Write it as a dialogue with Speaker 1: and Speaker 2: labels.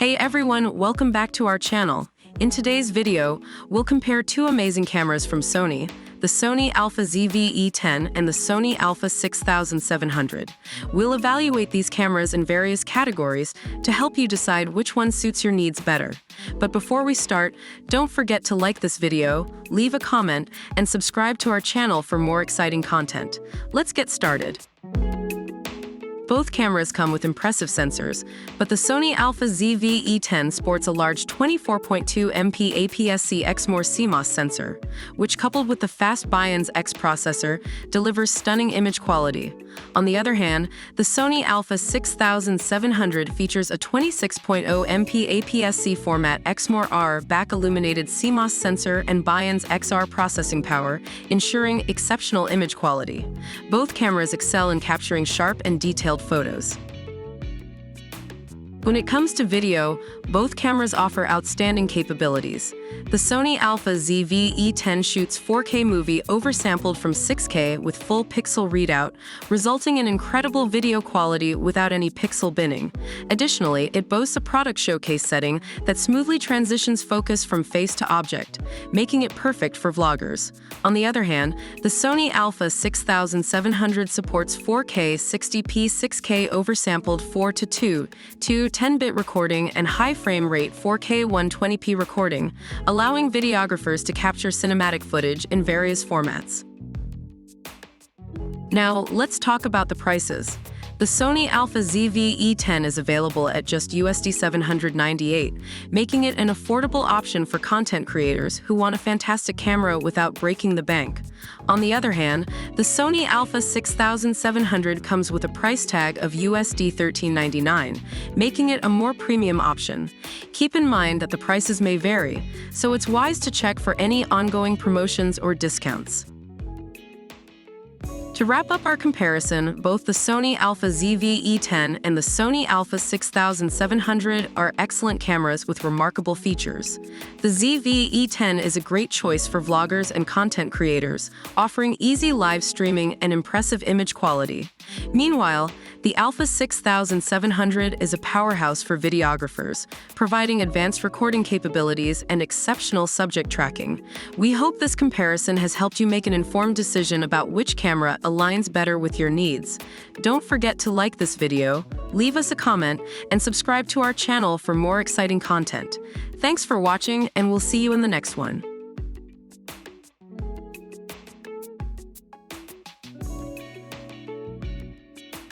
Speaker 1: Hey everyone, welcome back to our channel. In today's video, we'll compare two amazing cameras from Sony, the Sony Alpha ZV-E10 and the Sony Alpha 6700. We'll evaluate these cameras in various categories to help you decide which one suits your needs better. But before we start, don't forget to like this video, leave a comment, and subscribe to our channel for more exciting content. Let's get started. Both cameras come with impressive sensors, but the Sony Alpha ZV-E10 sports a large 24.2 MP APS-C XMOR CMOS sensor, which coupled with the fast Bions X processor, delivers stunning image quality. On the other hand, the Sony Alpha 6700 features a 26.0 MP APS-C format XMOR R back-illuminated CMOS sensor and Bions XR processing power, ensuring exceptional image quality. Both cameras excel in capturing sharp and detailed photos. When it comes to video, both cameras offer outstanding capabilities. The Sony Alpha ZV-E10 shoots 4K movie oversampled from 6K with full pixel readout, resulting in incredible video quality without any pixel binning. Additionally, it boasts a product showcase setting that smoothly transitions focus from face to object, making it perfect for vloggers. On the other hand, the Sony Alpha 6700 supports 4K 60p 6K oversampled 4:2 10-bit recording and high frame rate 4K 120p recording, allowing videographers to capture cinematic footage in various formats. Now, let's talk about the prices. The Sony Alpha ZV-E10 is available at just $798, making it an affordable option for content creators who want a fantastic camera without breaking the bank. On the other hand, the Sony Alpha 6700 comes with a price tag of $1399, making it a more premium option. Keep in mind that the prices may vary, so it's wise to check for any ongoing promotions or discounts. To wrap up our comparison, both the Sony Alpha ZV-E10 and the Sony Alpha 6700 are excellent cameras with remarkable features. The ZV-E10 is a great choice for vloggers and content creators, offering easy live streaming and impressive image quality. Meanwhile, the Alpha 6700 is a powerhouse for videographers, providing advanced recording capabilities and exceptional subject tracking. We hope this comparison has helped you make an informed decision about which camera aligns better with your needs. Don't forget to like this video, leave us a comment, and subscribe to our channel for more exciting content. Thanks for watching, and we'll see you in the next one.